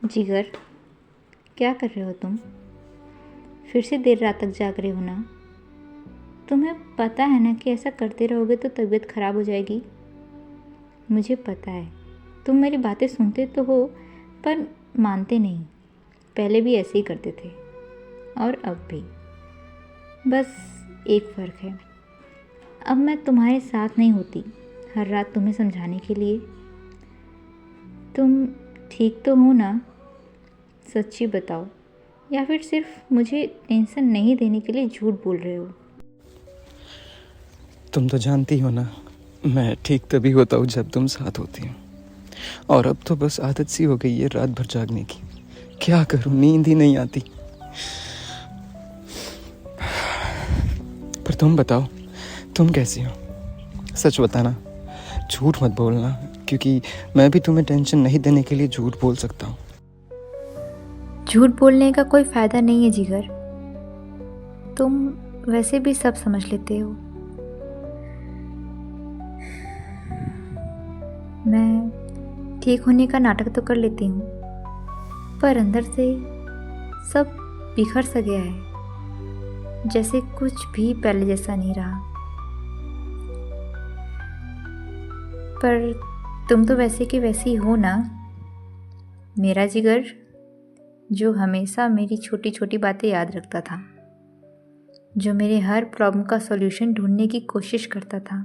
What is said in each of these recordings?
जिगर, क्या कर रहे हो तुम? फिर से देर रात तक जाग रहे हो ना? तुम्हें पता है ना कि ऐसा करते रहोगे तो तबीयत ख़राब हो जाएगी। मुझे पता है, तुम मेरी बातें सुनते तो हो पर मानते नहीं। पहले भी ऐसे ही करते थे और अब भी। बस एक फ़र्क है, अब मैं तुम्हारे साथ नहीं होती हर रात तुम्हें समझाने के लिए। तुम ठीक तो हो ना? सच्ची बताओ, या फिर सिर्फ मुझे टेंशन नहीं देने के लिए झूठ बोल रहे हो? तुम तो जानती हो ना, मैं ठीक तभी होता हूँ जब तुम साथ होती हो। और अब तो बस आदत सी हो गई है रात भर जागने की। क्या करूँ, नींद ही नहीं आती। पर तुम बताओ, तुम कैसी हो? सच बताना, झूठ मत बोलना, क्योंकि मैं भी तुम्हें टेंशन नहीं देने के लिए झूठ बोल सकता हूँ। झूठ बोलने का कोई फ़ायदा नहीं है जिगर। तुम वैसे भी सब समझ लेते हो। मैं ठीक होने का नाटक तो कर लेती हूँ, पर अंदर से सब बिखर सा गया है, जैसे कुछ भी पहले जैसा नहीं रहा। पर तुम तो वैसे की वैसी हो ना, मेरा जिगर, जो हमेशा मेरी छोटी छोटी बातें याद रखता था, जो मेरे हर प्रॉब्लम का सॉल्यूशन ढूंढने की कोशिश करता था।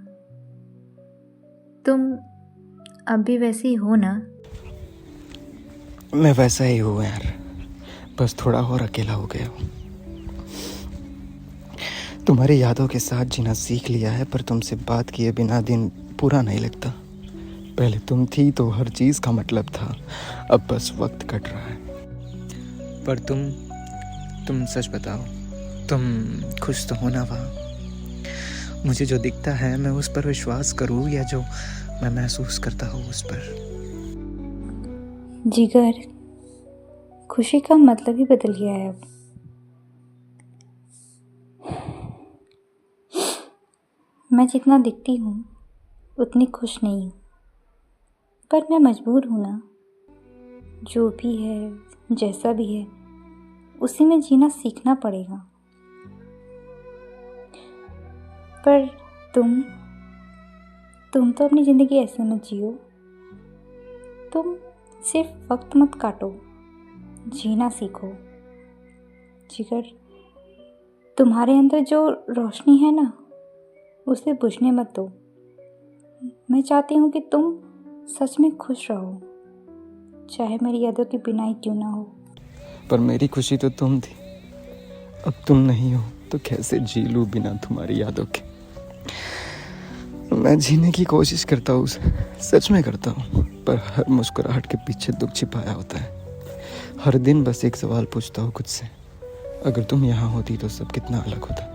तुम अब भी वैसे ही हो ना? मैं वैसा ही हूँ यार, बस थोड़ा और अकेला हो गया हूँ। तुम्हारी यादों के साथ जीना सीख लिया है, पर तुमसे बात किए बिना दिन पूरा नहीं लगता। पहले तुम थी तो हर चीज़ का मतलब था, अब बस वक्त कट रहा है। पर तुम सच बताओ, तुम खुश तो हो ना वहाँ? मुझे जो दिखता है मैं उस पर विश्वास करूँ, या जो मैं महसूस करता हूँ उस पर? जिगर, खुशी का मतलब ही बदल गया है अब। मैं जितना दिखती हूँ उतनी खुश नहीं हूँ, पर मैं मजबूर हूँ ना। जो भी है, जैसा भी है, उसी में जीना सीखना पड़ेगा। पर तुम तो अपनी ज़िंदगी ऐसे मत जियो। तुम सिर्फ वक्त मत काटो, जीना सीखो। जिगर, तुम्हारे अंदर जो रोशनी है ना, उसे बुझने मत दो। मैं चाहती हूँ कि तुम सच में खुश रहो, चाहे मेरी यादों के बिना ही क्यों ना हो। पर मेरी खुशी तो तुम थी, अब तुम नहीं हो तो कैसे जी लूँ बिना तुम्हारी यादों के? मैं जीने की कोशिश करता हूँ, सच में करता हूँ, पर हर मुस्कुराहट के पीछे दुख छिपाया होता है। हर दिन बस एक सवाल पूछता हूँ खुद से, अगर तुम यहाँ होती तो सब कितना अलग होता।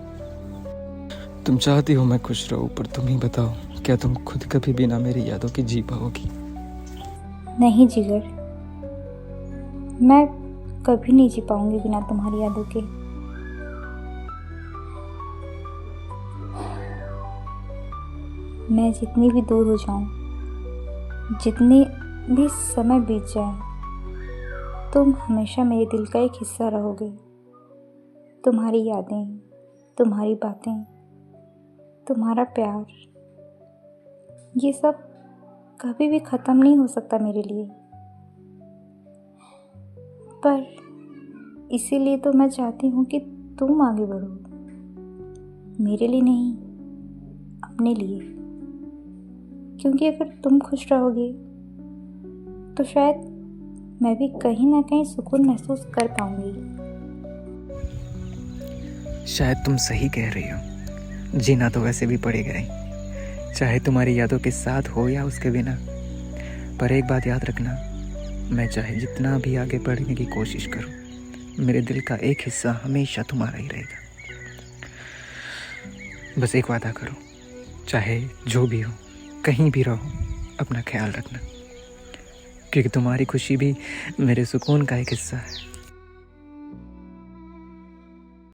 तुम चाहती हो मैं खुश रहूं, पर तुम ही बताओ, क्या तुम खुद कभी बिना मेरी यादों के जी पाओगी? नहीं जिगर, मैं कभी नहीं जी पाऊंगी बिना तुम्हारी यादों के। मैं जितनी भी दूर हो जाऊं, जितनी भी समय बीत जाए, तुम हमेशा मेरे दिल का एक हिस्सा रहोगे। तुम्हारी यादें, तुम्हारी बातें, तुम्हारा प्यार, ये सब कभी भी ख़त्म नहीं हो सकता मेरे लिए। पर इसीलिए तो मैं चाहती हूँ कि तुम आगे बढ़ो, मेरे लिए नहीं, अपने लिए। क्योंकि अगर तुम खुश रहोगे तो शायद मैं भी कहीं ना कहीं सुकून महसूस कर पाऊंगी। शायद तुम सही कह रही हो, जीना तो वैसे भी पड़ेगा ही, चाहे तुम्हारी यादों के साथ हो या उसके बिना। पर एक बात याद रखना, मैं चाहे जितना भी आगे बढ़ने की कोशिश करूं, मेरे दिल का एक हिस्सा हमेशा तुम्हारा ही रहेगा। बस एक वादा करो, चाहे जो भी हो, कहीं भी रहो, अपना ख्याल रखना, क्योंकि तुम्हारी खुशी भी मेरे सुकून का एक हिस्सा है।